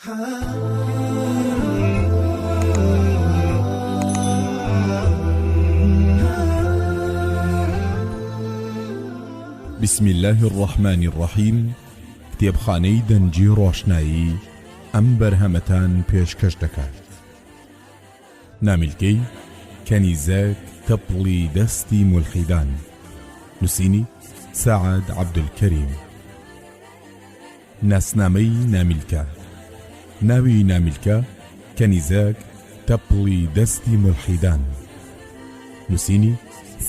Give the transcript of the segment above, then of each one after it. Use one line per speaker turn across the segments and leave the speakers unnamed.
بسم الله الرحمن الرحيم. کتێبخانەی دەنجی ڕۆشنایی ئەم بەرهەمەتان پێشکەش دەکات. نامیلکەی کەنیزەک تەپڵی دەستی مولحیدان، نووسینی سەعەد عەبدولکەریم. ناسنامەی نامیلکە. ناوی نامیلکە کەنیزەک تەپڵی دەستی مولحیدان، نووسینی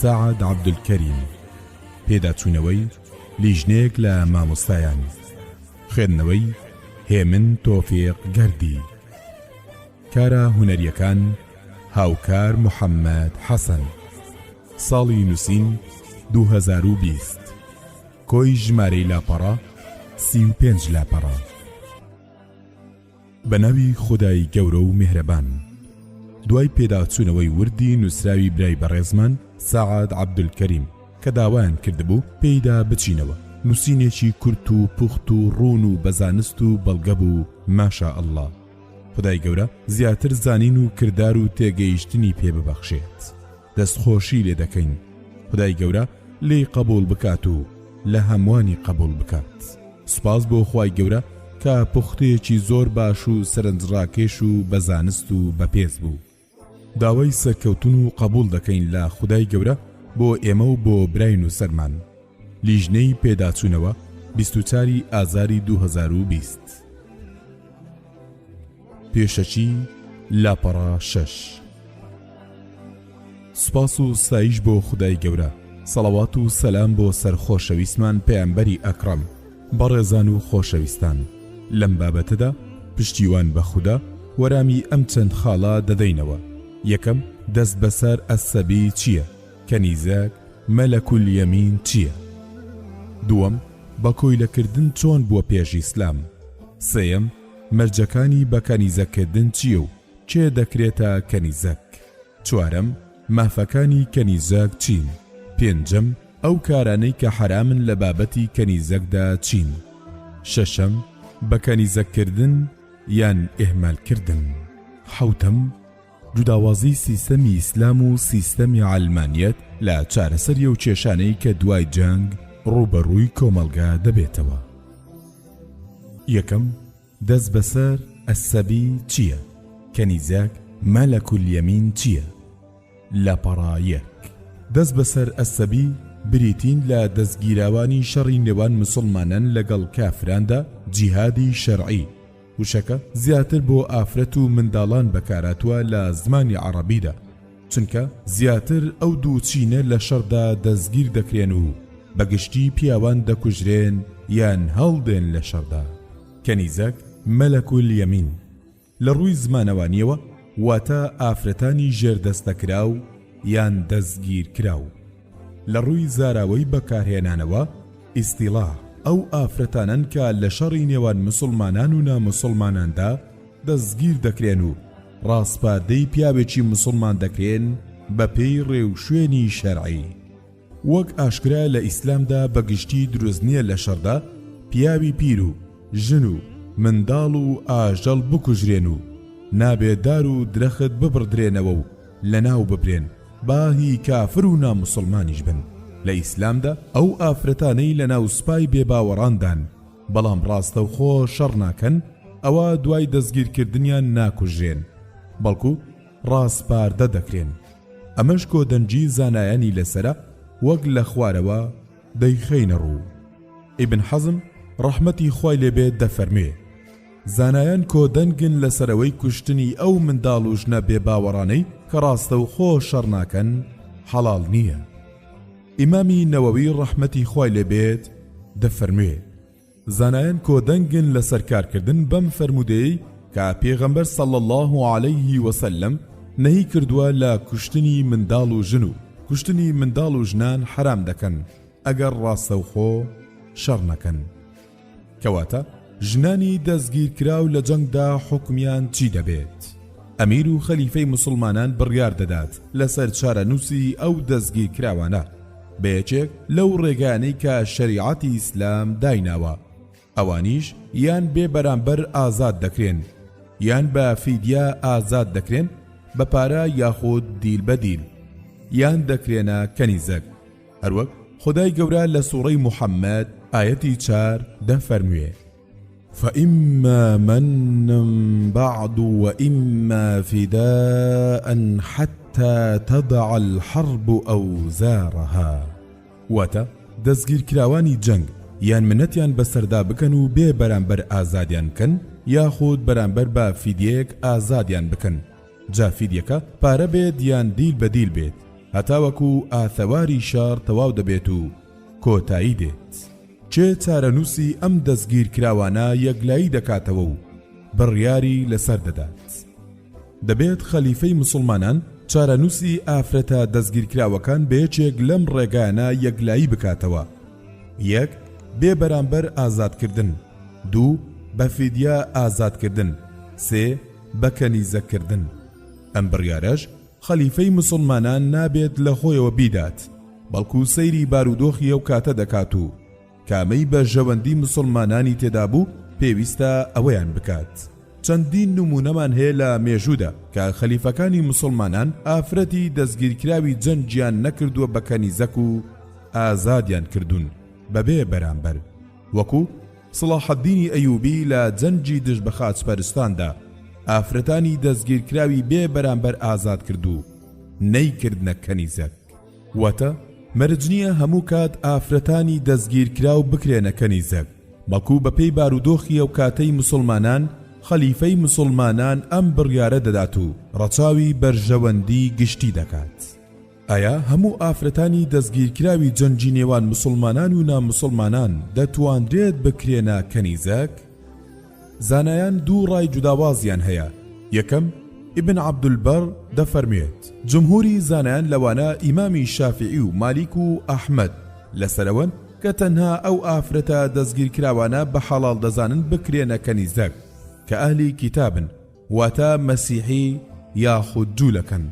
سەعەد عەبدولکەریم. پێداچوونەوەی لیژنەیەک لە مامۆستایان. خوێندنەوەی هێمن تۆفیق گەردی. کارە هونەریەکان هاوکار محەممەد حەسەن. ساڵی نووسین 2020. کۆی ژمارەی لاپەڕە 35 لاپەڕە. بە ناوی خودای گەورە و میهرەبان. دوای پێداچوونەوەی وردی نووسراوی برای بەڕێزمان سەعەد عەبدولکەریم کە داوایان کردبوو پێیدا بچینەوە، نووسینێکی کورت و پوخت و ڕوون و بەزانست و بەڵگە بوو. ماشا ئەڵڵا، خدای گەورە زیاتر زانین و کردار و تێگەیشتنی پێ ببەخشێت. دەستخۆشی لێ دەکەین خدای گەورە لێی قبول بکات و لە هەموانی قبول بکات. سوپاس بۆ خوای گەورە کە پوختەیەکی زۆر باش و سەرنجڕاکێش و بەزانست و بەپێز بوو. داوای سەرکەوتن و قبول دەکەین لە خدای گەورە بۆ ئێمە و بۆ براین و سەرمان. لیژنەی پێداچوونەوە 24 ئازاری 2020. پێشەچی لاپەڕە 6. سوپاس و ستایش بۆ خودای گەورە، سەڵاوات و سەلام بۆ سەرخۆشەویستمان پەیامبەری ئەکرەم. بەڕێزان و خۆشەویستان، لەم بابەتەدا پشتیوان بە خودا وەرامی ئەم چەند خاڵە دەدەینەوە. یەکەم، دەست بەسەر ئەسەبی چییە؟ کەنیزەک مەلەکول یەمین چییە؟ دووەم، بە کۆیلەکردن چۆن بووە پێش ئیسلام؟ سێیەم، مەرجەکانی بە کەنیزەکردن چییە و کێ دەکرێتە کەنیزەک؟ چوارەم، مافەکانی کەنیزەک چین؟ پێنجەم، ئەو کارانەی کە حرامن لە بابەتی کەنیزەکدا چین؟ شەشەم، بە کەنیزەکردن یان ئێهمالکردن؟ حەوتەم، جوداوازی سیستەمی ئیسلام و سیستەمی عەلمانیەت لە چارەسەریە و کێشانەی کە دوای جەنگ ڕوبەڕووی کۆمەڵگا دەبێتەوە. یەکەم، دەست بەسەر ئەسەبی چییە؟ کەنیزەک مەلەکول یەمین چییە؟ لاپەڕە 1. دەست بەسەر ئەسەبی بریتین لە دەستگیراوانی شەڕی نێوان مسلمانان لەگەڵ کافراندا جیهادی شەرعی. وشەکە زیاتر بۆ ئافرەت و منداڵان بەکاراتوە لە زمانی عەرەبیدا، چونکە زیاتر ئەو دوو چینە لە شەڕدا دەستگیر دەکرێن و بەگشتی پیاوان دەکوژرێن یان هەڵدێن لە شەڕدا. کەنیزەک مەلەکول یەمین لە ڕووی زمانەوانیەوە واتە ئافرەتانی ژێردەستەکراو یان دەستگیر کراو. لە ڕووی زاراوەی بەکارهێنانەوە ئیستیلاح ئەو ئافرەتانن کە لە شەڕی نێوان مسلمانان و نامسلماناندا دەستگیر دەکرێن و ڕاستپاردەی پیاوێکی مسلمان دەکرێن بە پێی ڕێوشوێنی شەرعی. وەک ئاشکرا لە ئیسلامدا بەگشتی دروست نییە لە شەڕدا پیاوی پیر و ژن و منداڵ و ئاژەڵ بکوژرێن و نابێدار و درەخت ببڕدرێنەوە و لەناو ببرێن با هی کافر و نامسلمانیش بن. لە ئیسلامدا ئەو ئافرەتانەی لە ناو سوپای بێباوەڕاندان بەڵام ڕاستەوخۆ شەڕ ناکەن، ئەوە دوای دەستگیرکردنیان ناکوژێن، بەڵکو ڕاستپاردە دەکرێن. ئەمەش کۆدەنجی زانایانی لەسرە وەک لە خوارەوە دەیخەینە ڕوو. ئیبن حەزم ڕەحمەتی خوای لێبێت دەفەرمێ زانایان کۆدەنگن لەسەرەوەی کوشتنی ئەو منداڵ و ژنە بێباوەڕانەی کە ڕاستەوخۆ شەڕ ناکەن حەڵاڵ نییە. ئیمامی نەوەوی ڕەحمەتی خوای لێبێت دەفەرمێ زانایان کۆدەنگن لەسەر کارکردن بەم فەرمودەیەی کە پێغەمبەر صلی الله علیه وسلم نەهی کردووە لە کوشتنی منداڵ و ژن و کوشتنی منداڵ و ژنان حرام دەکەن ئەگەر ڕاستەوخۆ شەڕ نەکەن. کەواتە ژنانی دەستگیر کراو لە جەنگدا حکمیان چی دەبێت؟ ئەمیر و خەلیفەی مسلمانان بڕیار دەدات لەسەر چارەنووسی ئەو دەستگیر کراوانە بەیەکێک لەو ڕێگانەی کە شەریعەتی ئیسلام دایناوە ئەوانیش یان بێ بەرامبەر ئازاد دەکرێن یان بە فیدیا ئازاد دەکرێن بە پارە یاخود دیل بە دیل یان دەکرێنە کەنیزەک. هەروەک خدای گەورە لە سوڕەی موحەممەد ئاەتی 4 دەفەرموێ فإما منا بعد وإما فداء حتى تضع الحرب أوزارها. واتە دەستگیرکراوانی جەنگ یان منەتیان بەسەردا بکەن و بێ بەرامبەر ئازادیان بکەن یاخود بەرامبەر بە فیدیەیەک ئازادیان بکەن. جا فیدیەکە پارە بێت یان دیل بە دیل بێت هەتاوەکو ئاثەواری شار تەواو دەبێت و کۆتایی دێت. چێ چارەنووسی ئەم دەستگیرکراوانە یەکلایی دەکاتەوە و بڕیاری لەسەر دەدات. دەبێت خەلیفەی مسلمانان چارەنووسی ئافرەتە دەستگیرکراوەکان بەیەکێک لەم ڕێگانە یەکلایی بکاتەوە. 1 بێ بەرامبەر ئازادکردن، 2 بە فیدیا ئازادکردن، 3 بە کەنیزەکردن. ئەم بڕیارەش خەلیفەی مسلمانان نابێت لە خۆیەوە بیدات بەڵکو سەیری بارودۆخی ئەو کاتە دەکات و کامەی بە ژەوەندی مسلمانانی تێدا بوو پێویستە ئەوەیان بکات. چەندین نمونەمان هەیە لە مێژوودا کە خەلیفەکانی مسلمانان ئافرەتی دەستگیرکراوی جەنجیان نەکردووە بە کەنیزەک و ئازادیان کردوون بەبێ بەرامبەر، وەکو سڵاحەددینی ئەیوبی لە جەنجی دژ بە خاچپەرستاندا ئافرەتانی دەستگیرکراوی بێ بەرامبەر ئازاد کردو نەیکردنە کەنیزەک. واتە مەرج نییە هەموو کات ئافرەتانی دەستگیرکراو بکرێنە کەنیزەک، بەڵکو بەپێی بارودۆخی ئەو کاتەی مسلمانان خەلیفەی مسلمانان ئەم بڕیارە دەدات و ڕەچاوی بەرژەوەندی گشتی دەکات. ئایا هەموو ئافرەتانی دەستگیرکراوی جەنجی نێوان مسلمانان و نامسلمانان دەتواندرێت بکرێنە کەنیزەک؟ زانایان دوو ڕای جوداوازیان هەیە. یەکەم ئیبن عەبدولبەر دەفەرمێت جمهوری زانایان لەوانە ئیمامی شافعی و مالیک و ئەحمەد لەسەرەوەن کە تەنها ئەو ئافرەتە دەستگیرکراوانە بە حەڵاڵ دەزانن بکرێنە کەنیزەک کە ئەهلی کتابن، واتە مەسیحی یاخود جوولەکەن.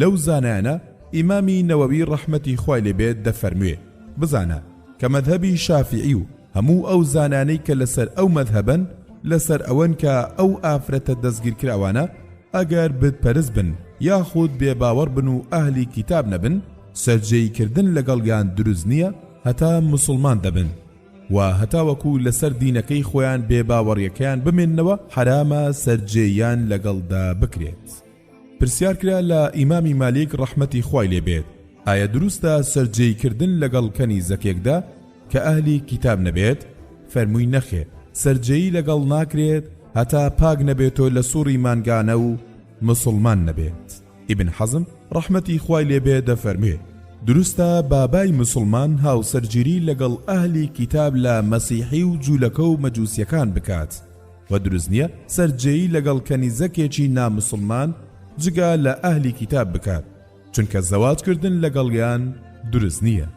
لەو زانایانە ئیمامی نەوەوی ڕەحمەتی خوای لێبێت دەفەرموێ بزانە کە مەذهەبی شافعی و هەموو ئەو زانانەی کە لەسەر ئەو مەذهەبن لەسەر ئەوەن کە ئەو ئافرەتە دەستگیرکراوانە ئەگەر بتپەرست بن یاخود بێباوەڕ بن و ئەهلی کتاب نەبن سەرجێیکردن لەگەڵیان دروست نییە هەتا مسلمان دەبن و هەتاوەکو لەسەر دینەکەی خۆیان بێباوەڕیەکەیان بمێننەوە حرامە سەرجێیان لەگەڵدا بکرێت. پرسیار کرا لە ئیمامی مالیک ڕەحمەتی خوای لێبێت ئایا دروستە سەرجێیکردن لەگەڵ کەنیزەکێکدا کە ئەهلی کتاب نەبێت؟ فەرمووی نەخێ، سەرجەیی لەگەڵ ناکرێت هەتا پاک نەبێتۆ لە سووری مانگانە و مسلمان نەبێت. ئیبن حەزم ڕەحمەتی خوای لێبێت دەفەرمێ دروستە بابای مسلمان هاوسەرگیری لەگەڵ ئەهلی کتاب لە مەسیحی و جوولەکە و مەجووسیەکان بکات و دروست نییە سەرجەیی لەگەڵ کەنیزەکێکی نامسلمان جگا لە ئەهلی کتاب بکات چونکە زەواجکردن لەگەڵیان دروست نییە.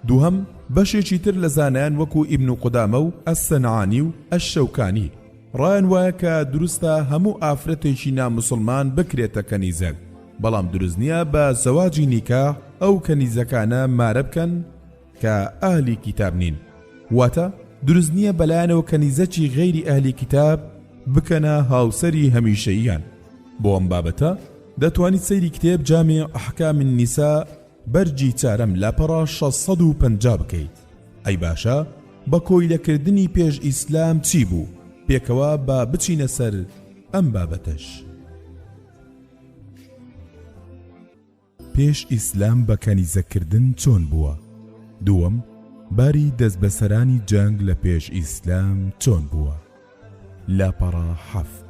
دووهەم بەشێکی تر لە زانایان وەکو ئیبن قودامە و ئەسسەنعانی و ئەششەوکانی ڕایان وایە کە دروستە هەموو ئافرەتێکی نامسلمان بکرێتە کەنیزەک، بەڵام دروست نییە بە زەواجی نیکاح ئەو کەنیزەکانە مارە بکەن کە ئەهلی کتاب نین، واتە دروست نییە بەلایەنەوە کەنیزەکی غەیری ئەهلی کتاب بکەنە هاوسەری هەمیشەییان. بۆ ئەم بابەتە دەتوانیت سەیری کتێب جامع ئەحکام النیسا بەرجی چارەم لاپەڕە 650 بکەیت. ئەی باشە بە کۆیلەکردنی پێش ئیسلام چی بوو؟ پێکەوە با بچینە سەر ئەم بابەتەش. پێش ئیسلام بە کەنیزەکردن چۆن بووە؟ دووەم باری دەست بەسەرانی جەنگ لە پێش ئیسلام چۆن بووە؟ لاپەڕە 7.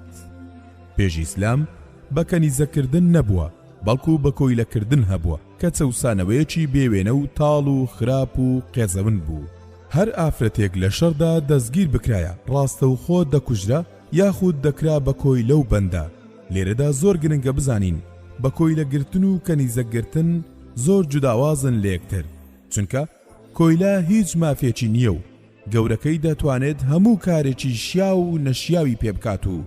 پێش ئیسلام بە کەنیزەکردن نەبووە بەڵکو بە کۆیلەکردن هەبووە کە چەوسانەوەیەکی بێوێنە و تاڵ و خراپ و قێزەون بوو. هەر ئافرەتێک لە شەردا دەستگیر بکرایە ڕاستەوخۆ دەکوژرا یاخود دەکرا بە کۆیلە و بەندە. لێرەدا زۆر گرنگە بزانین بە کۆیلەگرتن و کەنیزەگرتن زۆر جوداوازن لە یەکتر، چونکە کۆیلە هیچ مافێکی نییە و گەورەکەی دەتوانێت هەموو کارێکی شیا و نەشیاوی پێ بکات و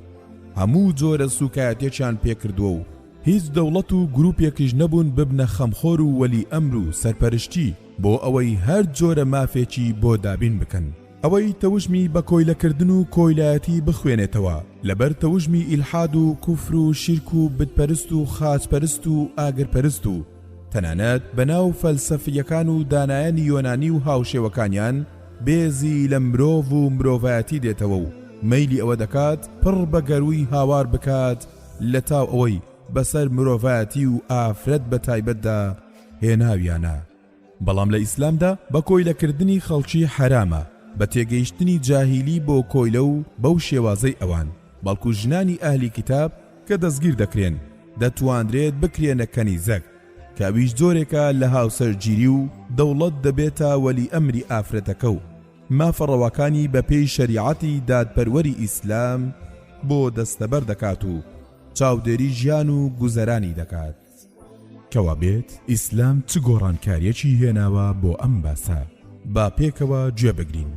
هەموو جۆرە سوکایەتێکیان پێکردووە و هیچ دەوڵەت و گروپێکیش نەبوون ببنە خەمخۆر و وەلی ئەمر و سەرپەرشتی بۆ ئەوەی هەر جۆرە مافێکی بۆ دابین بکەن. ئەوەی تەوژمی بە کۆیلەکردن و کۆیلایەتی بخوێنێتەوە لەبەر تەوژمی ئیلحاد و کوفر و شیرک و بتپەرست و خاچپەرست و ئاگرپەرست و تەنانەت بەناو فەلسەفیەکان و دانایانی یۆنانی و هاوشێوەکانیان بێزی لە مرۆڤ و مرۆڤایەتی دێتەوە و مەیلی ئەوە دەکات پڕ بە گەروی هاوار بکات لە تاو ئەوەی بەسەر مرۆڤایەتی و ئافرەت بە تایبەتدا هێناویانە. بەڵام لە ئیسلامدا بە کۆیلەکردنی خەڵکی حرامە بە تێگەیشتنی جاهیلی بۆ کۆیلە و بەو شێوازەی ئەوان، بەڵکو ژنانی ئەهلی کتاب کە دەستگیر دەکرێن دەتواندرێت بکرێنە کەنیزەک کە ئەویش جۆرێکە لە هاوسەرگیری و دەوڵەت دەبێتە وەلی ئەمری ئافرەتەکە و مافەڕەوەکانی بە پێی شەریعەتی دادپەروەری ئیسلام بۆ دەستەبەر دەکات و چاودێری ژیان و گوزەرانی دەکات. کەوا بێت ئیسلام چ گۆڕانکاریەکی هێناوە بۆ ئەم باسە، با پێکەوە گوێ بگرین.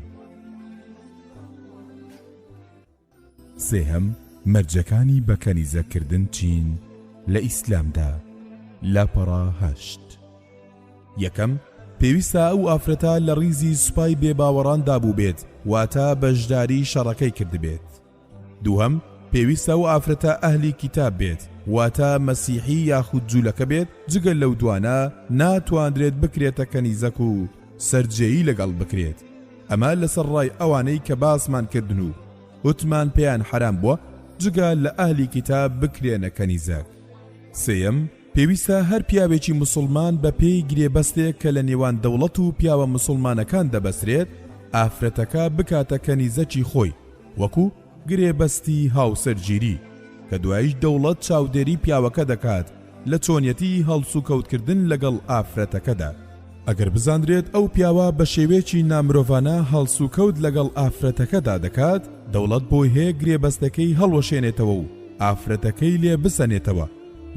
سێهەم، مەرجەکانی بە کەنیزەکردن چین لە ئیسلامدا. لاپەڕە 8. یەکەم، پێویستە ئەو ئافرەتە لە ڕیزی سوپای بێباوەڕان دابوو بێت واتە بەشداری شەڕەکەی کرد بێت. دووهەم، پێویستە ئەو ئافرەتە ئەهلی کتاب بێت واتە مەسیحی یاخود جوولەکە بێت، جگەل لەو دوانە ناتواندرێت بکرێتە کەنیزەک و سەرجێیی لەگەڵ بکرێت. ئەمە لەسەر ڕای ئەوانەی کە باسمان کردن و وتمان پێیان حرام بووە جگەل لە ئەهلی کتاب بکرێنە کەنیزەک. سێیەم، پێویستە هەر پیاوێکی مسلمان بە پێی گرێبەستێک کە لە نێوان دەوڵەت و پیاوە مسلمانەکان دەبەسرێت ئافرەتەکە بکاتە کەنیزەکی خۆی وەکو گرێبەستی هاوسەرگیری کە دوایش دەوڵەت چاودێری پیاوەکە دەکات لە چۆنیەتی هەڵس و کەوتکردن لەگەڵ ئافرەتەکەدا. ئەگەر بزاندرێت ئەو پیاوە بە شێوەیەکی نامرۆڤانە هەڵس و کەوت لەگەڵ ئافرەتەکەدا دەکات، دەوڵەت بۆی هەیە گرێبەستەکەی هەڵوەشێنێتەوە و ئافرەتەکەی لێ بسەنێتەوە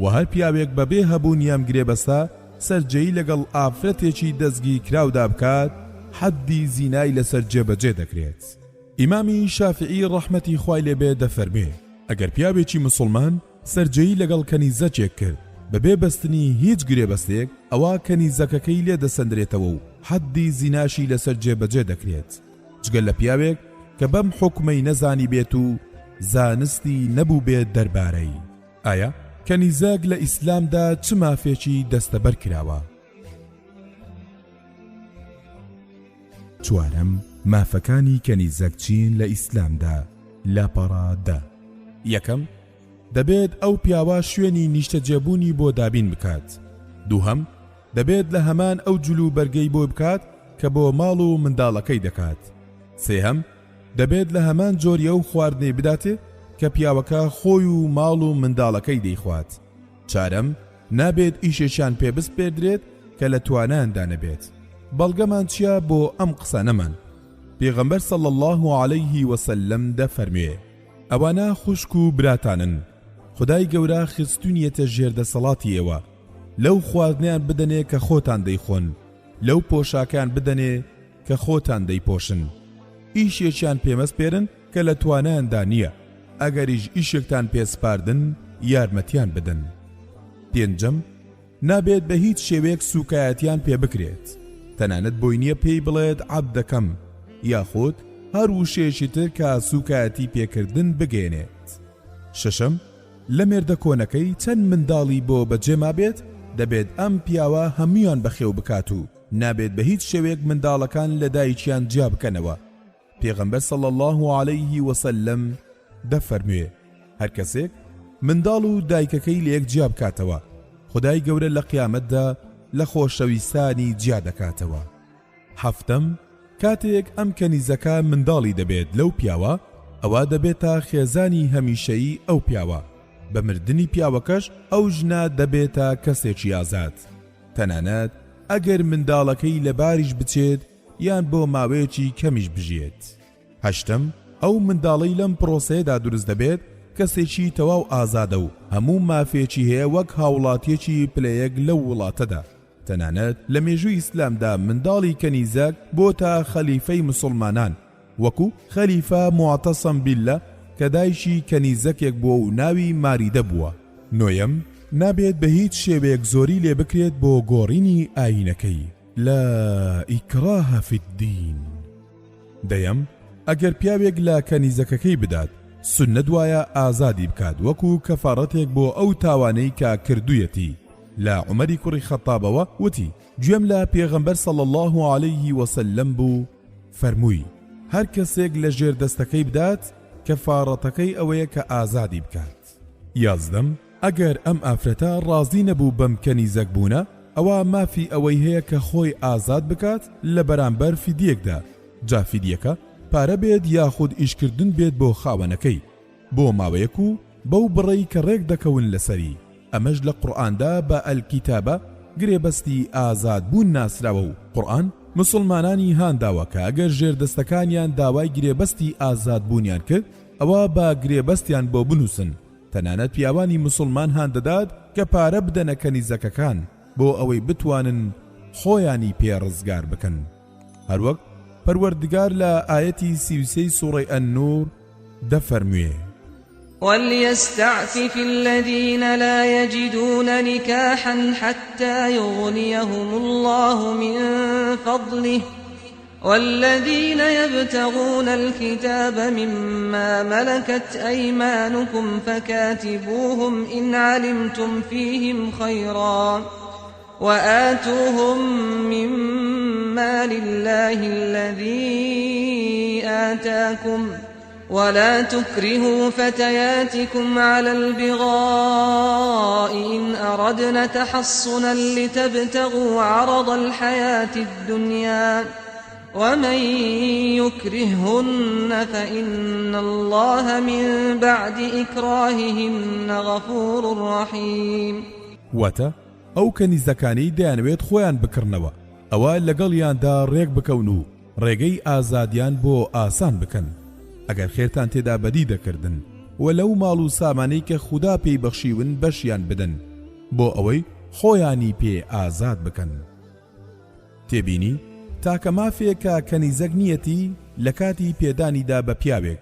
و هەر پیاوێک بەبێ هەبوونیام گرێبەستە سەرجەی لەگەڵ ئافرەتێکی دەستگی کراودا بکات حەدی زینای لەسەر جێبەجێ دەکرێت. ئیمامی شافعی ڕەحمەتی خوای لێبێ دەفەرمێ ئەگەر پیاوێکی مسلمان سەرجەی لەگەڵ کەنیزەکێک کرد بەبێ بەستنی هیچ گرێبەستێک، ئەوە کەنیزەکەکەی لێ دەسەندرێتەوە و حەدی زیناشی لەسەر جێبەجێ دەکرێت، جگەل لە پیاوێک کە بەم حوکمەی نەزانی بێت و زانستی نەبوو بێت دەربارەی. ئایا کەنیزەک لە ئیسلامدا چ مافێکی دەستەبەر کراوە؟ چوارەم، مافەکانی کەنیزەک چین لە ئیسلامدا. لاپەڕە 10. یەکەم، دەبێت ئەو پیاوە شوێنی نیشتەجێبوونی بۆ دابین بکات. دووهەم، دەبێت لە هەمان ئەو جلو بەرگەی بۆ بکات کە بۆ ماڵ و منداڵەکەی دەکات. سێهەم، دەبێت لە هەمان جۆریە و خواردنەی بداتێ کە پیاوەکە خۆی و ماڵ و منداڵەکەی دەیخوات. چارەم، نابێت ئیشێکیان پێبست پێدرێت کە لە توانایاندا نەبێت. بەڵگەمان چییە بۆ ئەم قسانەمان؟ پێغەمبەر صلی الله علیه وسلم دەفەرموێ ئەوانە خوشک و براتانن، خدای گەورە خستونیەتە ژێردەسەڵاتی ئێوە، لەو خواردنیان بدەنێ کە خۆتان دەیخۆن، لەو پۆشاکیان بدەنێ کە خۆتان دەیپۆشن، ئیشێکیان پێمەست پێرن کە لە توانایاندا نییە، ئەگەریش ئیشێکتان پێسپاردن یارمەتیان بدەن. پێنجەم، نابێت بە هیچ شێوەیەک سوکایەتیان پێ بکرێت، تەنانەت بۆی نییە پێی بڵێت عەبدەکەم یاخود هەر وشەیەکی تر کە سوکایەتی پێکردن بگێنێت. شەشەم، لە مێردە کۆنەکەی چەند منداڵی بۆ بەجێما بێت دەبێت ئەم پیاوە هەمویان بەخێو بکات و نابێت بە هیچ شێوەیەک منداڵەکان لە دایکیان جیا بکەنەوە. پێغەمبەر صلی الله علیه وسلم دەفەرموێ هەر کەسێک منداڵ و دایکەکەی لە یەک جیا بکاتەوە، خدای گەورە لە قیامەتدا لە خۆشەویستانی جیا دەکاتەوە. هەفتەم، کاتێک ئەم کەنیزەکە منداڵی دەبێت لەو پیاوە، ئەوە دەبێتە خێزانی هەمیشەیی ئەو پیاوە، بە مردنی پیاوەکەش ئەو ژنە دەبێتە کەسێکی ئازاد، تەنانەت ئەگەر منداڵەکەی لە باریش بچێت یان بۆ ماوەیەکی کەمیش بژێت. هەشتم، ئەو منداڵەی لەم پرۆسەیەدا دروست دەبێت کەسێکی تەواو ئازادە و هەموو مافێکی هەیە وەک هاوڵاتیەکی پلەیەک لەو وڵاتەدا. تەنانەت لە مێژووی ئیسلامدا منداڵی کەنیزەک بۆتە خەلیفەی مسلمانان، وەکو خەلیفە موعتەسەم بیللە کە دایشی کەنیزەکێک بووە و ناوی ماریدە بووە. نۆیەم، نابێت بە هیچ شێوەیەک زۆری لێ بکرێت بۆ گۆڕینی ئاینەکەی. لا ئیکراهە فی الدین. دەیەم ئەگەر پیاوێک لە کەنیزەکەکەی بدات سنت وایە ئازادی بکات وەکو کەفارەتێک بۆ ئەو تاوانەی کە کردوویەتی. لە عومەری کوڕی خەتابەوە وتی گوێم لە پێغەمبەر صلی الله عليه وسلم بوو فەرمووی هەر کەسێک لە ژێر دەستەکەی بدات کەفارەتەکەی ئەوەیە کە ئازادی بکات. یازدەم ئەگەر ئەم ئافرەتە ڕازی نەبوو بەم کەنیزەک بوونە ئەوە مافی ئەوەی هەیە کە خۆی ئازاد بکات لە بەرامبەر فیدیەکدا. جا فیدیەکە پارە بێت یاخود ئیشکردن بێت بۆ خاوەنەکەی بۆ ماوەیەک و بەو بڕێی کە ڕێک دەکەون لەسەری. ئەمەش لە قورئاندا بە ئەلکیتابە گرێبەستی ئازاد بوون ناسراوە و قورئان مسلمانانی هانداوە کە ئەگەر ژێردەستەکانیان داوای گرێبەستی ئازاد بوونیان کرد ئەوە بە گرێبەستیان بۆ بنووسن. تەنانەت پیاوانی مسلمان هاندەدات کە پارە بدەنە کەنیزەکەکان بۆ ئەوەی بتوانن خۆیانی پێڕزگار بکەن. هەروەک پەروەردگار لە ئاەتی 33 سوڕەی ئەن-نور دەفەرموێ
وليستعفف الذين لا يجدون نكاحا حتى يغنيهم الله من فضله والذين يبتغون الكتاب مما ملكت أيمانكم فكاتبوهم إن علمتم فيهم خيرا وآتوهم مما لله الذي آتاكم ولا تكرهوا فتياتكم على البغاء إن أردنا تحصنا لتبتغوا عرض الحياة الدنيا ومن يكرههن فإن الله من بعد إكراههن غفور رحيم.
واتە ئەو کەنیزەکانەی دەیانوێت خۆیان بکڕنەوە ئەوە لەگەڵیاندا ڕێک بکەون و ڕێگەی ئازادیان بۆ ئاسان بکەن ئەگەر خێرتان تێدا بەدی دەکردن و لەو ماڵ و سامانەی کە خوددا پێی بەخشیون بەشیان بدەن بۆ ئەوەی خۆیانی پێ ئازاد بکەن. تێبینی تاکە مافێکە کەنیزەک نیەتی لە کاتی پێدانیدا بە پیاوێک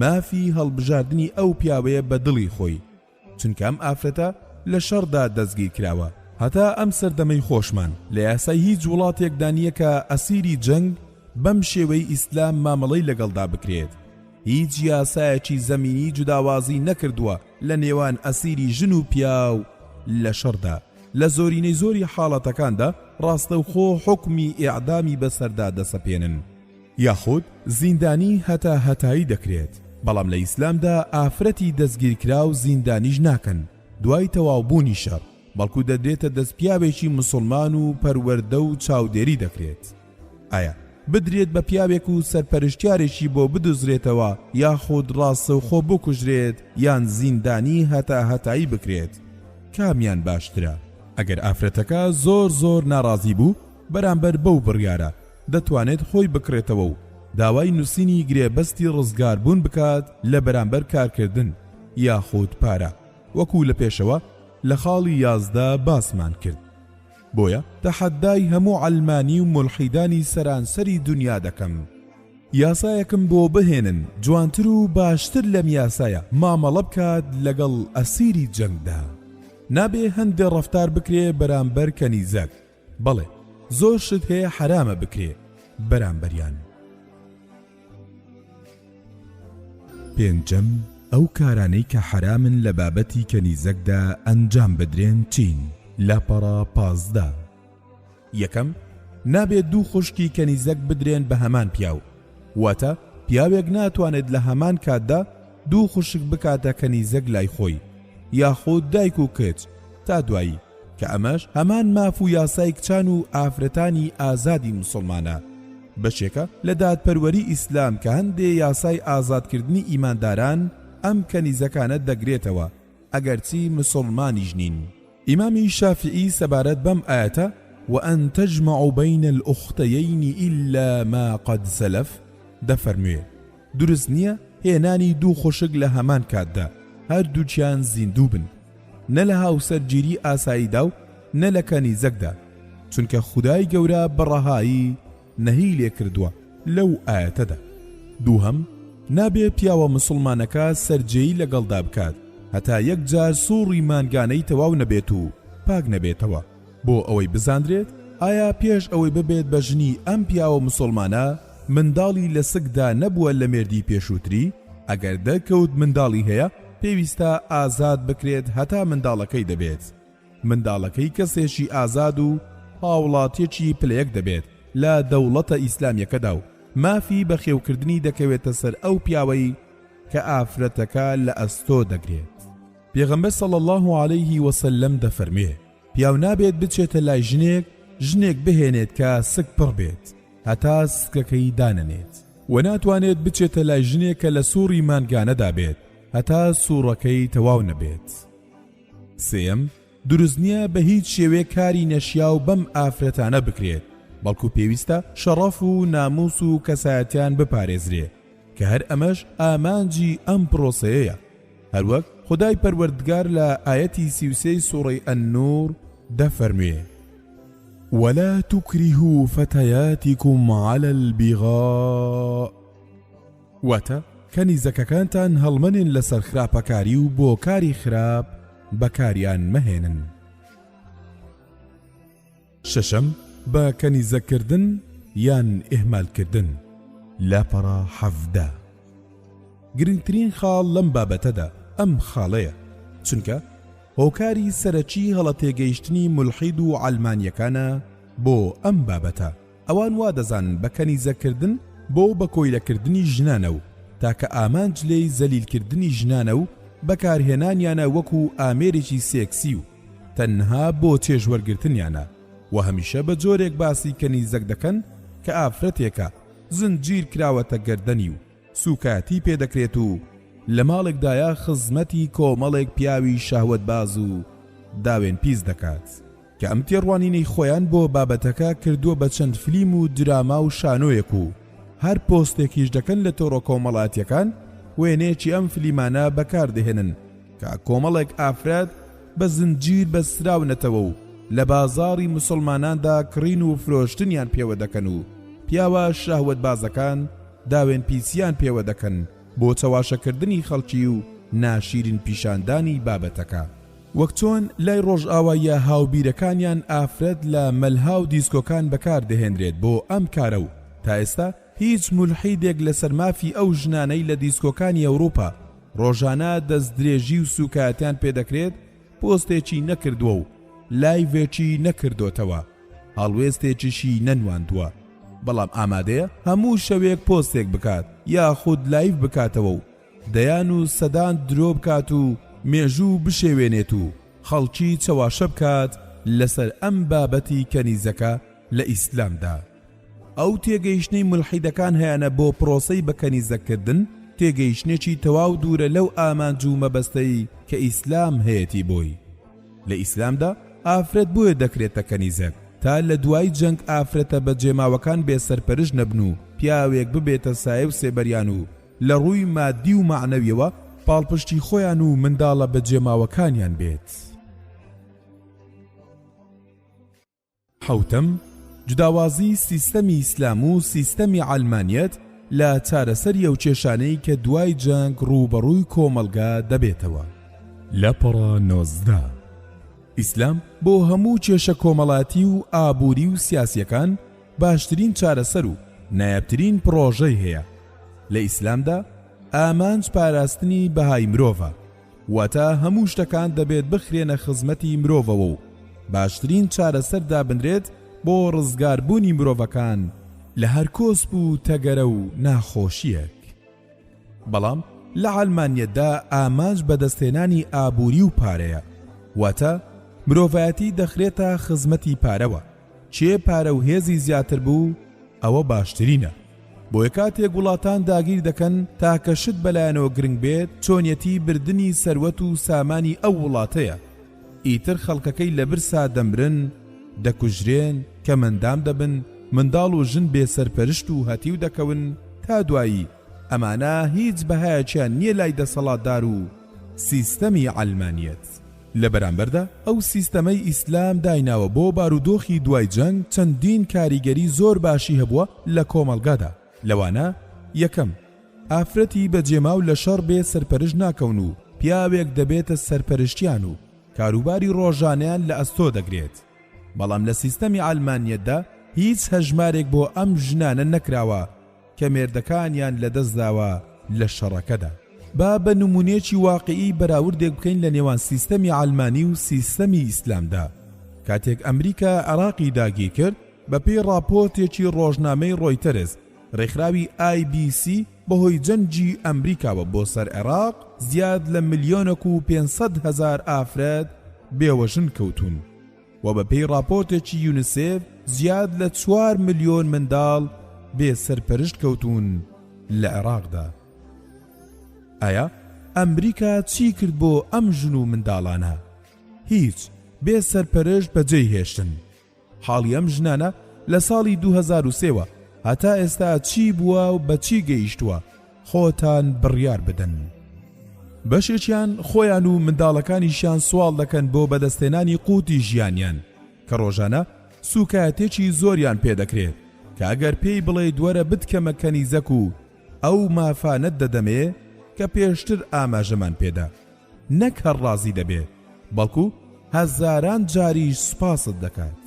مافی هەڵبژاردننی ئەو پیاوەیە بە دڵی خۆی چونکە ئەم ئافرەتە لە شەڕدا دەستگیر کراوە. هەتا ئەم سەردەمەی خۆشمان لە یاسای هیچ وڵاتێکدا نییە کە ئەسیری جەنگ بەم شێوەی ئیسلام مامەڵەی لەگەڵدا بکرێت. هیچ یاسایەکی زەمینی جوداوازی نەکردووە لە نێوان ئەسیری ژن و پیاو لە شەڕدا. لە زۆرینەی زۆری حاڵەتەکاندا ڕاستەوخۆ حکمی ئیعدامی بەسەردا دەسەپێنن یاخود زیندانی هەتا هەتایی دەکرێت. بەڵام لە ئیسلامدا ئافرەتی دەستگیرکراو زیندانیش ناکەن دوای تەواوبوونی شەڕ بەڵکو دەدرێتە دەست پیاوێکی مسلمان و پەروەردە و چاودێری دەکرێت. ئایا بدرێت بە پیاوێک و سەرپەرشتیارێکی بۆ بدوزرێتەوە یاخود ڕاستەوخۆ بکوژرێت یان زیندانی هەتا هەتایی بکرێت؟ کامیان باشترە؟ ئەگەر ئافرەتەکە زۆر ناڕازی بوو بەرامبەر بەو بڕیارە دەتوانێت خۆی بکرێتەوە و داوای نووسینی گرێبەستی ڕزگاربوون بکات لە بەرامبەر کارکردن یاخود پارە وەکو لە پێشەوە لە خاڵی 11 باسمان کرد. بۆیە تەحەدای هەموو عەلمانی و مولحیدانی سەرانسەری دنیا دەکەم یاسایەکم بۆ بهێنن جوانتر و باشتر لەم یاسایە مامەڵە بکات لەگەڵ ئەسیری جەنگدا. نابێ هەندێ ڕەفتار بکرێ بەرامبەر کەنیزەک بەڵێ زۆر شت هەیە حرامە بکرێ بەرامبەریان. پێنجەم ئەو کارانەی کە حرامن لە بابەتی کەنیزەکدا ئەنجام بدرێن چین؟ لاپەڕە 15. یەکەم نابێت دوو خوشکی کەنیزەک بدرێن بە هەمان پیاو واتە پیاوێک ناتوانێت لە هەمان کاتدا دوو خوشک بکاتە کەنیزەک لای خۆی یاخود دایک و کچ تا دوایی کە ئەمەش هەمان ماف و یاسای کچان و ئافرەتانی ئازادی مسلمانە بەشێکە لە دادپەروەری ئیسلام کە هەندێ یاسای ئازادکردنی ئیمانداران ئەم کەنیزەکانە دەگرێتەوە ئەگەرچی مسلمانیش نین. ئیمامی شافعی سەبارەت بەم ئاەتە وأن تجمع بين الأختيين إلا ما قد سلف دەفەرموێ دروست نییە هێنانی دوو خوشک لە هەمان کاتدا هەردووچیان زیندوو بن نە لە هاوسەرگیری ئاساییدا و نە لە کەنیزەکدا چونکە خودای گەورە بەڕەهایی نەهی لێ کردووە لەو ئاەتەدا. دووهەم نابێ پیاوە مسلمانەکە سەرجەیی لەگەڵدا بکات هەتا یەک جار سووڕی مانگانەی تەواو نەبێت و پاک نەبێتەوە بۆ ئەوەی بزاندرێت ئایا پێش ئەوەی ببێت بە ژنی ئەم پیاوە مسلمانە منداڵی لە سکدا نەبووە لە مێردی پێشووتری، ئەگەر دەرکەوت منداڵی هەیە پێویستە ئازاد بکرێت هەتا منداڵەکەی دەبێت. منداڵەکەی کەسێکی ئازاد و هاوڵاتیەکی پلەیەک دەبێت لە دەوڵەتە ئیسلامیەکەدا و مافی بەخێوکردنی دەکەوێتە سەر ئەو پیاوەی کە ئافرەتەکە لە ئەستۆ دەگرێت. پێغەمبەر صلی الله علیه وسلم دەفەرمێ پیاو نابێت بچێتە لای ژنێک بهێنێت کە سک پڕ بێت هەتا سکەکەی دانەنێت، و ناتوانێت بچێتە لای ژنێک کە لە سووڕی مانگانەدا بێت هەتا سووڕەکەی تەواو نەبێت. سێم، دروست نییە بە هیچ شێوەیە کاری نەشیا و بەم ئافرەتانە بکرێت، بەڵکو پێویستە شەڕەف و ناموس و کەسایەتیان بپارێزرێ کە هەر ئەمەش ئامانجی ئەم پرۆسەیەیە. هەروەک خدای پەروەردگار لە ئاەتی 33 سوڕەی ئەننور دەفەرموێ ولا تكرهوا فتياتكم على البغاء، واتە کەنیزەکەکانتان هەڵمەنێن لەسەر خراپەکاری و بۆ کاری خراپ بەکاریان مەهێنن. شەشەم، بە کەنیزەکردن یان ئێهمالکردن لاپەڕە 17. گرنگترین خاڵ لەم بابەتەدا ئەم خاڵەیە، چونکە هۆکاری سەرەکی هەڵەتێگەیشتنی مولحید و عەلمانیەکانە بۆ ئەم بابەتە. ئەوان وا دەزانن بە کەنیزەکردن بۆ بە کۆیلەکردنی ژنانە و تاکە ئامانج لێی زەلیلکردنی ژنانە و بەکارهێنانیانە وەکو ئامێرێکی سێکسی و تەنها بۆ چێژوەرگرتنیانە، و هەمیشە بە جۆرێک باسی کەنیزەک دەکەن کە ئافرەتێکە زنجیر کراوەتە گەردەنی و سوکاتی پێدەکرێت و لە ماڵێکدایە خزمەتی کۆمەڵێک پیاوی شەهوەتباز و داوێن پیس دەکات کە ئەم تێڕوانینەی خۆیان بۆ بابەتەکە کردووە بە چەند فلیم و دراما و شانۆیەک و هەر پۆستێکیش دەکەن لە تۆڕە کۆمەڵاتیەکان وێنێکی ئەم فلیمانە بەکاردەهێنن کە کۆمەڵێک ئافرەت بە زنجیر بەستراونەتەوە و لە بازاڕی مسلماناندا کڕین و فرۆشتنیان پێوە دەکەن و پیاوە شەهوەتبازەکان داوێن پیسیان پێوە دەکەن بۆ چەواشەکردنی خەڵکی و ناشیرین پیشاندانی بابەتەکە. وەک چۆن لای ڕۆژئاواییە هاوبیرەکانیان ئافرەت لە مەلها و دیسکۆکان بەکاردەهێنرێت بۆ ئەم کارە و تا ئێستا هیچ مولحیدێک لەسەر مافی ئەو ژنانەی لە دیسکۆکانی ئەوروپا ڕۆژانە دەستدرێژی و سوکاتیان پێدەکرێت پۆستێکی نەکردووە و لایڤێکی نەکردوتەوە، هەڵوێستێکیشی نەنواندووە، بەڵام ئامادەیە هەموو شەوێک پۆستێک بکات یاخود لایڤ بکاتەوە و دەیان و سەدان درۆ بکات و مێژوو بشێوێنێت و خەڵکی چەواشە بکات لەسەر ئەم بابەتی کەنیزەکە لە ئیسلامدا. ئەو تێگەیشتنەی ملحیدەکان هەیەنە بۆ پرۆسەی بە کەنیزەکردن تێگەیشتنێکی تەواو دوورە لەو ئامانج و مەبەستەی کە ئیسلام هەیەی بۆی. لە ئیسلامدا ئافرەت بۆیە دەکرێتە کەنیزەک تا لە دوای جەنگ ئافرەتە بە جێماوەکان بێسەرپەرش نەبن و پیاوێک ببێتە سایە و سێبەریان و لە ڕووی مادی و معنەویەوە پاڵپشتی خۆیان و منداڵە بە جێماوەکانیان بێت. حوتەم، جوداوازی سیستەمی ئیسلام و سیستەمی عەلمانیەت لە چارەسەری ئەو کێشانەی کە دوای جەنگ ڕووبەڕووی کۆمەلگا دەبێتەوە. لەپەڕە 19. ئیسلام بۆ هەموو کێشە کۆمەڵاتی و ئابووری و سیاسیەکان باشترین چارەسەر و نایابترین پرۆژەی هەیە. لە ئیسلامدا ئامانج پاراستنی بەهای مرۆڤە، واتە هەموو شتەکان دەبێت بخرێنە خزمەتی مرۆڤەوە و باشترین چارەسەر دابنرێت بۆ ڕزگاربوونی مرۆڤەکان لە هەر کۆسپ و تەگەرە و ناخۆشیەک. بەڵام لە عەلمانیەتدا ئامانج بەدەستهێنانی ئابووری و پارەیە، واتە مرۆڤایەتی دەخرێتە خزمەتی پارەوە، چێ پارە و هێزی زیاتر بوو ئەوە باشترینە. بۆیە کاتێک وڵاتان داگیر دەکەن تاکە شت بەلایەنەوە گرنگ بێت چۆنیەتی بردننی سەروەت و سامانی ئەو وڵاتەیە، ئیتر خەڵکەکەی لە برسا دەمرن، دەکوژرێن، کە مندام دەبن، منداڵ و ژن بێسەرپەرشت و هەتیو دەکەون، تا دوایی ئەمانە هیچ بەهایەکیان نییە لای دەسەڵاتدار و سیستەمی عەلمانیەت. لە بەرامبەردا ئەو سیستەمەی ئیسلام دایناوە بۆ بارودۆخی دوای جەنگ چەندین کاریگەری زۆر باشی هەبووە لە کۆمەڵگادا. لەوانە یەکەم، ئافرەتی بەجێما و لە شەڕ بێ سەرپەرش ناکەون و پیاوێک دەبێتە سەرپەرشتیان و کاروباری ڕۆژانیان لە ئەستۆ دەگرێت. بەڵام لە سیستەمی عەلمانیەتدا هیچ هەژمارێک بۆ ئەم ژنانە نەکراوە کە مێردەکانیان لەدەستداوە لە شەڕەکەدا. با بە نمونەیەکی واقعی بەراوردێک بکەین لە نێوان سیستەمی ئالمانی و سیستەمی ئیسلامدا. کاتێک ئەمریکا عێراقی داگیر کرد بە پێی راپۆرتێکی ڕۆژنامەی ڕۆیتەرز، ڕێکخراوی IBC بەهۆی جەنگی ئەمریکاوە بۆ سەر عێراق زیاد لە 1,500,000 ئافرەت بێوەژن کەوتون و بە پێی راپۆرتێکی یونیسێف زیاد لە 4 ملیۆن منداڵ بێ سەرپەرشت کەوتون لە عێراقدا. ئایا ئەمریکا چی کرد بۆ ئەم ژن و منداڵانە؟ هیچ، بێ سەرپەرشت بەجێی هێشتن. حاڵی ئەم ژنانە لە ساڵی 2003 هەتا ئێستا چی بووە و بە چی گەیشتووە؟ خۆتان بڕیار بدەن. بەشێکیان خۆیان و منداڵەکانیشیان سوال دەکەن بۆ بەدەستێنانی قوتی ژیانیان کە ڕۆژانە سوکایەتێکی زۆریان پێدەکرێت کە ئەگەر پێی بڵێ دووەرە بتکەمە کەنیزەک و ئەو مافانت دەدەمێ کە پێشتر ئاماژەمان پێدا، نەک هەر ڕازی دەبێت بەڵکو هەزاران جاریش سوپاست دەکات.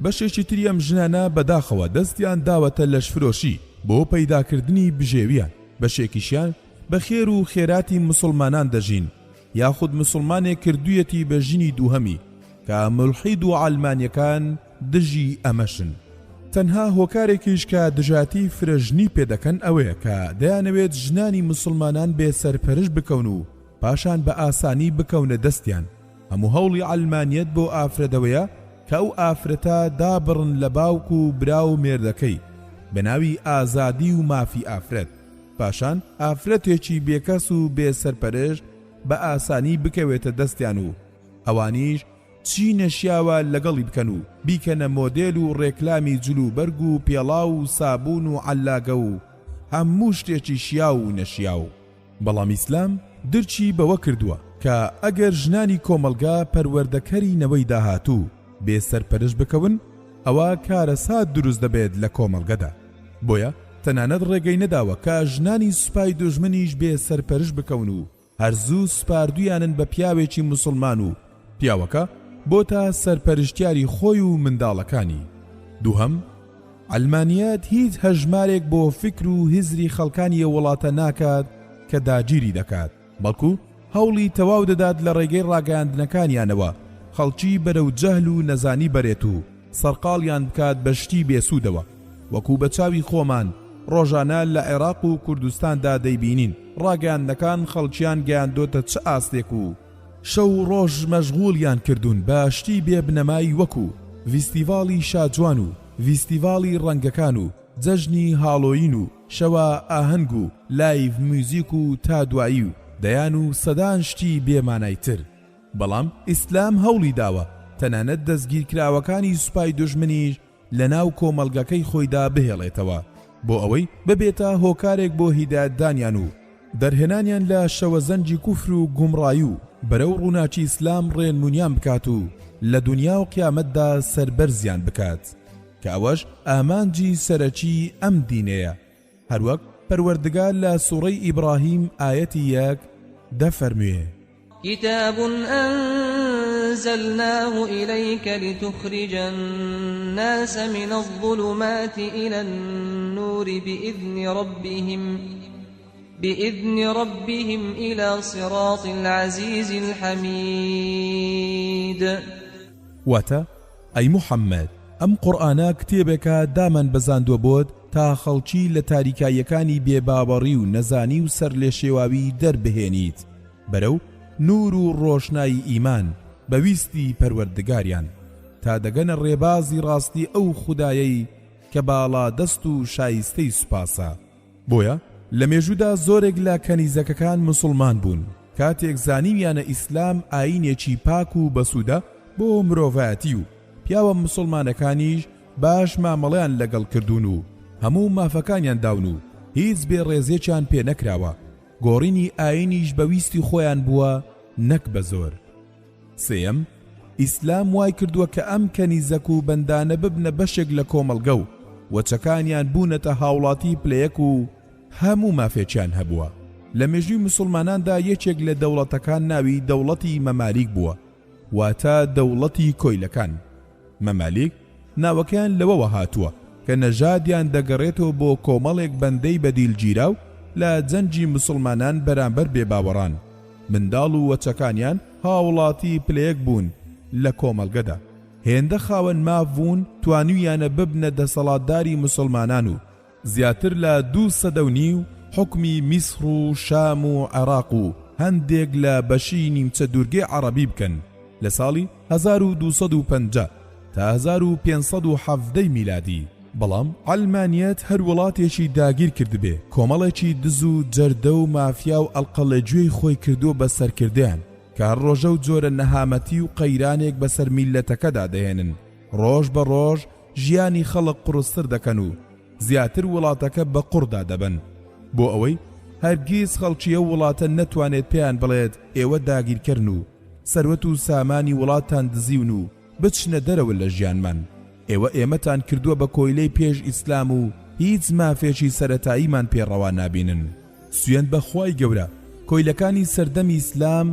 بەشێکی تری ئەم ژنانە بەداخەوە دەستیان داوەتە لەشفرۆشی بۆ پەیداکردنی بژێویان. بەشێکیشیان بە خێر و خێراتی مسلمانان دەژین یاخود مسلمانێک کردوویەتی بە ژینی دووهەمی کە ملحید و عەلمانیەکان دژی ئەمەشن. تەنها هۆکارێکیش کە دژاتی فرەژنی پێدەکەن ئەوەیە کە دەیانەوێت ژنانی مسلمانان بێ سەرپەرش بکەون و پاشان بە ئاسانی بکەونە دەستیان. هەموو هەوڵی عەلمانیەت بۆ ئافرەتەوەیە کە ئەو ئافرەتە دابڕن لە باوک و برا و مێردەکەی بە ناوی ئازادی و مافی ئافرەت، پاشان ئافرەتێکی بێکەس و بێ سەرپەرشت بە ئاسانی بکەوێتە دەستیان و ئەوانیش چی نەشیاوە لەگەڵی بکەن و بیکەنە مۆدێل و ڕێکلامی جلوبەرگ و پێڵاو و سابون و عەلاگە و هەموو شتێکی شیاو و نەشیاو. بەڵام ئیسلام درچی بەوە کردووە کە ئەگەر ژنانی کۆمەلگا پەروەردەکەری نەوەی داهاتوو بێ سەرپەرش بکەون ئەوە کارەسات دروست دەبێت لە کۆمەلگەدا. بۆیە تەنانەت ڕێگەی نەداوە کە ژنانی سوپای دوژمنیش بێ سەرپەرش بکەون و هەرزوو سپاردویانن بە پیاوێکی مسلمان و پیاوەکە بۆ تا سەرپەرشتیاری خۆی و منداڵەکانی. دووهەم، عەلمانیەت هیچ هەژمارێک بۆ فکر و هزری خەڵکانی وڵاتە ناکات کە داگیری دەکات، بەڵکو هەوڵی تەواو دەدات لە ڕێگەی ڕاگەاندنەکانیانەوە خەڵکی بەرەو جەهل و نەزانی بەرێت و سەرقاڵیان بکات بە شتی بێسوودەوە. وەکو بە چاوی خۆمان ڕۆژانە لە عێراق و کوردستاندا دەیبینین ڕاگەاندنەکان خەڵکیان گەیاندۆتە چ ئاستێک و شەو ڕۆژ مەشغوڵیان کردوون بە شتی بێبنەمایی وەکو ڤیستیڤاڵی شاجوان و ڤیستیڤاڵی ڕەنگەکان و جەژنی هاڵۆین و شەوە ئاهەنگ و لایڤ موزیک و تا دوایی و دەیان و سەدان شتی بێمانایتر. بەڵام ئیسلام هەوڵی داوە تەنانەت دەستگیرکراوەکانی سوپای دوژمنیش لە ناو کۆمەلگەکەی خۆیدا بهێڵێتەوە بۆ ئەوەی ببێتە هۆکارێک بۆ هیدایەتدانیان و دەرهێنانیان لە شەوەزەنجی کوفر و گومڕایی و بەرەو ڕووناچی ئیسلام ڕێنمونیان بکات و لە دنیا و قیامەتدا سەربەرزیان بکات کە ئەوەش ئامانجی سەرەکی ئەم دینەیە. هەروەک پەروەردگار لە سوڕەی ئیبراهیم ئایەتی 1 دەفەرموێ:
كتاب أنزلناه إليك لتخرج الناس من الظلمات إلى النور بإذن ربهم إلى صراط العزيز الحميد.
واتا أي محمد ئەم قورئانە کتێبێکە دامان بەزاندووە بۆت تا خەڵکی لە تاریکاییەکانی بێباوەڕی و نەزانی و سەر لێ شێواوی دەربهێنیت بەرەو نور و ڕۆشنایی ئیمان بەویستی پەروەردگاریان تا دەگەنە ڕێبازی ڕاستی ئەو خودایەی کە باڵا دەست و شایستەی سوپاسە. بۆیە لە مێژوودا زۆرێک لە کەنیزەکەکان مسلمان بوون کاتێک زانیویانە ئیسلام ئاینێکی پاک و بەسوودە بۆ مرۆڤایەتی و پیاوە مسلمانەکانیش باش مامەڵەیان لەگەڵ کردوون و هەموو مافەکانیان داون و هیچ بێڕێزێکیان پێ نەکراوە. گۆڕینی ئاینیش بەویستی خۆیان بووە نەک بە زۆر. سێەم، ئیسلام وای کردووە کە ئەم کەنیزەک و بەندانە ببنە بەشێک لە کۆمەلگە و وەچەکانیان بوونەتە هاوڵاتی پلەیەک و هەموو مافێکیان هەبووە. لە مێژووی مسلماناندا یەکێک لە دەوڵەتەکان ناوی دەوڵەتی مەمالیک بووە، واتە دەوڵەتی کۆیلەکان. مەمالیک ناوەکەیان لەوەوە هاتووە کە نەژادیان دەگەڕێتەوە بۆ کۆمەڵێک بەندەی بەدیلگیرا و لە جەنجی مسلمانان بەرامبەر بێباوەڕان. منداڵ و وەچەکانیان هاوڵاتی پلەیەک بوون لە کۆمەلگەدا. هێندە خاوەن ماف بوون توانویانە ببنە دەسەڵاتداری مسلمانان و زیاتر لە 2 سەدە و نیو حکمی میسر و شام و عێراق و هەندێک لە بەشی نیمچە دوورگەی عەرەبی بکەن لە ساڵی 1250 تا 1570 میلادی. بەڵام ئەڵمانیەت هەر وڵاتێکی داگیر کردبێ، کۆمەڵێکی دز و جەردە و مافیا و ئەڵقەڵەگوێی خۆی کردو بە سەرکردیان کە هەر ڕۆژە و جۆرە نەهامەتی و قەیرانێک بەسەر میلەتەکەدا دەهێنن. ڕۆژ بە ڕۆژ ژیانی خەڵک قورستر دەکەن و زیاتر وڵاتەکە بە قوڕدا دەبن بۆ ئەوەی هەرگیز خەڵکیە وڵاتە نەتوانێت پێیان بڵێت ئێوە داگیرکردن و سەروەت و سامانی وڵاتان دزیون و بچنە دەرەوە لە ژیانمان. ئێوە ئێمەتان کردووە بە کۆیلەی پێش ئیسلام و هیچ مافێکی سەرەتاییمان پێڕەوا نابینن. سوێند بە خوای گەورە، کۆیلەکانی سەردەمی ئیسلام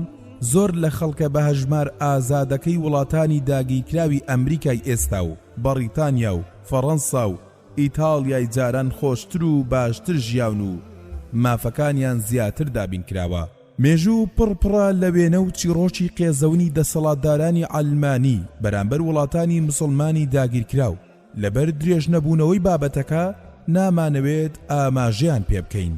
زۆر لە خەڵکە بە هەژمار ئازادەکەی وڵاتانی داگیرکراوی ئەمریکای ئێستا و بەریتانیا و فەڕەنسا و ئیتاڵیای جاران خۆشتر و باشتر ژیاون و مافەکانیان زیاتر دابین کراوە. مێژوو پڕپڕە لە وێنە و چیرۆکی قێزەونی دەسەڵاتدارانی ئەڵمانی بەرامبەر وڵاتانی مسلمانی داگیرکراو. لەبەر درێژ نەبوونەوەی بابەتەکە نامانەوێت ئاماژەیان پێ بکەین.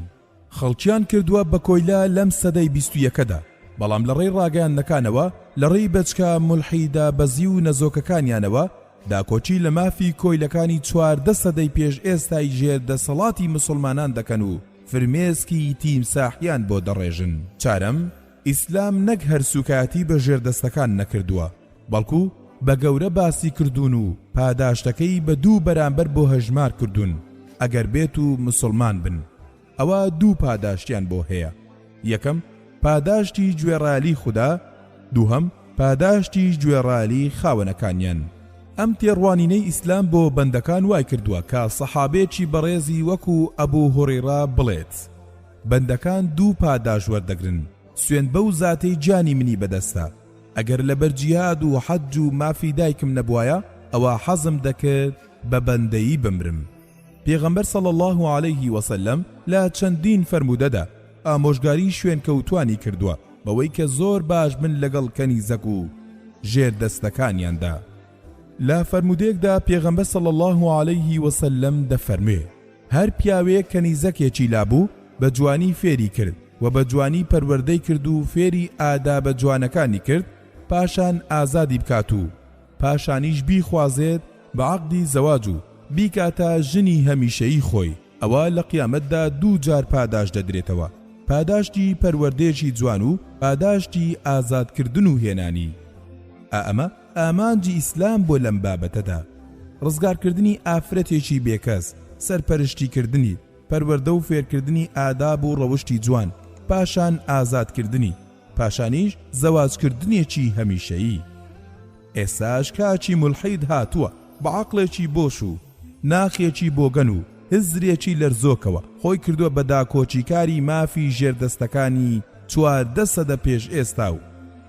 خەڵکیان کردووە بە کۆیلا لەم سەدەی 21دا، بەڵام لە ڕێی ڕاگەیاندەکانەوە لە ڕێی بەچکە مولحیدا بەزی و نەزۆکەکانیانەوە داکۆچی لە مافی کۆیلەکانی 14 سەدەی پێش ئێستای ژێر دەسەڵاتی مسلمانان دەکەن و فرمێسکی تیمساحیان بۆ دەڕێژن. چارەم، ئیسلام نەک هەرسوکاتی بە ژێردەستەکان نەکردووە، بەڵکو بە گەورە باسی کردوون و پاداشتەکەی بە 2 بەرامبەر بۆ هەژمار کردوون ئەگەر بێت و مسلمان بن. ئەوە 2 پاداشتیان بۆ هەیە. یەکەم، پاداشتی گوێڕالی خوددا، دووهەم، پاداشتی گوێڕالی خاوەنەکانیان. ئەم تێڕوانینەی ئیسلام بۆ بەندەکان وای کردووە کە سەحابێکی بەڕێزی وەکو ئەبوو هورێرا بڵێت بەندەکان 2 پاداش وەردەگرن، سوێند بەو زاتەی جانی منی بەدەستە. ئەگەر لەبەر جیهاد و حەج و مافی دایکم نەبوایە ئەوە حەزم دەکرد بە بەندەیی بمرم. پێغەمبەر صلی الله علیه وسلم لە چەندین فەرمودەدا ئامۆژگاری شوێن کەوتوانی کردووە بەوەی کە زۆر باش من لەگەڵ کەنیزەک و ژێردەستەکانیاندا. لا فەرمودەیەکدا پێغەمبەر صلی الله علیه وسلم دەفەرمێ هەر پیاوێک کەنیزەکێکی لابوو بە جوانی فێری کرد و بە جوانی پەروەردەی کرد و فێری ئادابە جوانەکانی کرد، پاشان ئازادی بکات و پاشانیش بیخوازێت بە عەقدی زەواج و بیکاتە ژنی هەمیشەیی خۆی، ئەوە لە قیامەتدا 2 جار پاداش دەدرێتەوە، پاداشتی پەروەردەیەکی جوان و پاداشتی ئازادکردن و هێنانی. ئەمە ئامانجی ئیسلام بۆ لەم بابەتەدا ڕزگارکردنی ئافرەتێکی بێکەس، سەرپەرشتیکردنی، پەروەردە و فێرکردنی ئاداب و ڕەوشتی جوان، پاشان ئازادکردنی، پاشانیش زەواجکردنێکی هەمیشەیی. ئێستاش کاچی مولحید هاتووە بە عەقڵێکی بۆش و ناخێکی بۆگەن و هزرێکی لەرزۆکەوە خۆی کردووە بە داکۆچیکاری مافی ژێردەستەکانی 14 سەدە پێش ئێستا و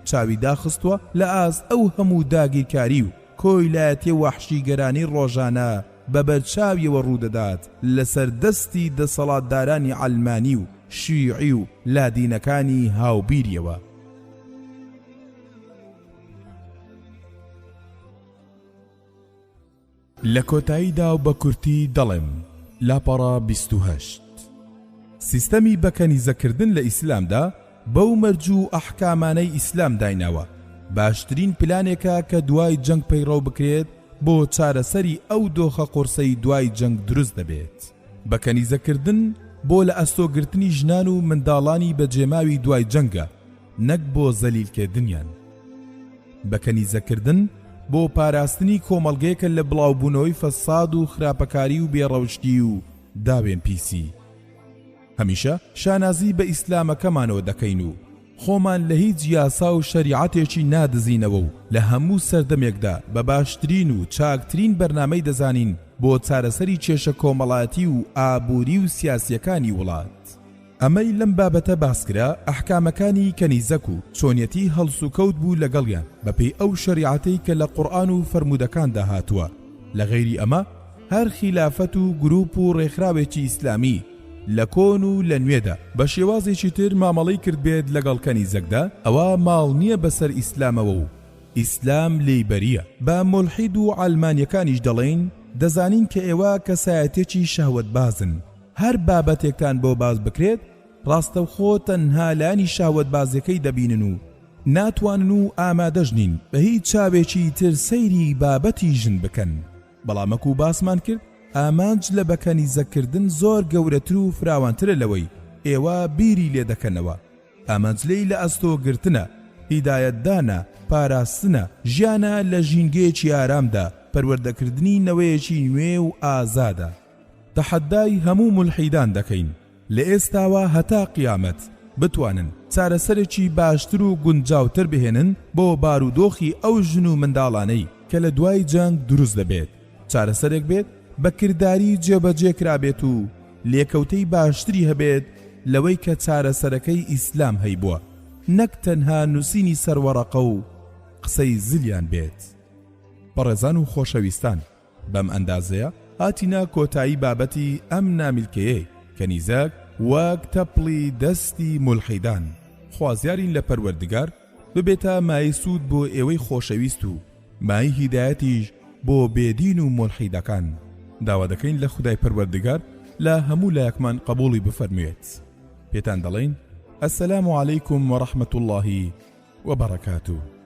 چاوی داخستووە لە ئاست ئەو هەموو داگیرکاری و کۆیلایەتی وەحشیگەرانی ڕۆژانە بەبەرچاویەوە ڕوودەدات لەسەر دەستی دەسەڵاتدارانی ئەڵمانی و شیعی و لادینەکانی هاوبیریەوە. لە کۆتاییدا و بە کورتی دەڵێم لاپەڕە 28 سیستەمی بەکەنیزەکردن لە ئیسلامدا بەو مەرج و ئەحکامانەی ئیسلام دایناوە. باشترین پلانێکە کە دوای جەنگ پەیڕەو بکرێت بۆ چارەسەری ئەو دۆخە قورسەی دوای جەنگ دروست دەبێت. بەکەنیزەکردن بۆ لە ئەستۆگرتنی ژنان و منداڵانی بەجێماوی دوای جەنگە، نەک بۆ زەلیلکردنیان. بەکەنیزەکردن بۆ پاراستنی کۆمەڵگەیەکە لە بڵاوبوونەوەی فەساد و خراپەکاری و بێڕەوشتی و داوێن پیسی. هەمیشە شانازی بە ئیسلامەکەمانەوە دەکەین و خۆمان لە هیچ یاسا و شەریعەتێکی نادزینەوە و لە هەموو سەردەمێکدا بە باشترین و چاکترین بەرنامەی دەزانین بۆ چارەسەری کێشە کۆمەڵایەتی و ئابووری و سیاسیەکانی وڵات. ئەمەی لەم بابەتە باسکرا ئەحکامەکانی کەنیزەک و چۆنیەتی هەڵسوکەوت بوو لەگەڵیان بەپێی ئەو شەریعەتەی کە لە قورئان و فەرمودەکاندا هاتووە. لە غەیری ئەمە هەر خلافەت و گروپ و ڕێکخراوێکی ئیسلامی لە کۆن و لە نوێدا بە شێوازێکی تر مامەڵەی کرد بێت لەگەڵ کەنیزەکدا ئەوە ماڵ نییە بەسەر ئیسلامەوە و ئیسلام لێی بەریە. بە مولحید و ئالمانیەکانیش دەڵێن دەزانین کە ئێوە کەسایەتێکی شەهوەت بازن. هەر بابەتێکتان بۆ باز بکرێت ڕاستەوخۆ تەنها لانی شەهوەت بازەکەی دەبینن و ناتوانن و ئامادەژنین بە هیچ چاوێکی تر سەیری بابەتی ژن بکەن. بەڵامەکو باسمان کرد ئامانج لە بەکەنیزەکردن زۆر گەورەتر و فراوانترە لەوەی ئێوە بیری لێ دەکەنەوە. ئامانجلەی لە ئەستۆگرتنە، هیدایەتدانە، پاراستنە، ژیانە لە ژینگەیەکی ئارامدا، پەروەردەکردنی نەوەیەکی نوێ و ئازادە. تەحەدای هەموو مولحیدان دەکەین لە ئێستاوە هەتا قیامەت بتوانن چارەسەرێکی باشتر و گونجاوتر بهێنن بۆ بارودۆخی ئەو ژن و منداڵانەی کە لە دوای جەنگ دروست دەبێت. چارەسەرێک بێت بە کردداری جێبەجێ کرابێت و لێکەوتەی باشتری هەبێت لەوەی کە چارەسەرەکەی ئیسلام هەیبووە، نەک تەنها نووسینی سەروەڕەقە و قسەی زلیان بێت. بەڕێزان و خۆشەویستان، بەم ئەندازەیە هاتینە کۆتایی بابەتی ئەم نامیلکەیە کەنیزەک وەک تەپڵی دەستی مولحیدان. خوازیارین لە پەروەردگار ببێتە مای سوود بۆ ئێوەی خۆشەویست و مای هیدایەتیش بۆ بێدین و مولحیدەکان. داوا دەکەین لە خودای پەروەردگار لە هەموو لایەکمان قبوڵی بفەرموێت. پێتان دەڵێین ئەسەلامو عەلەیکم وەڕەحمەتوڵڵاهی وبەڕەکاتوه.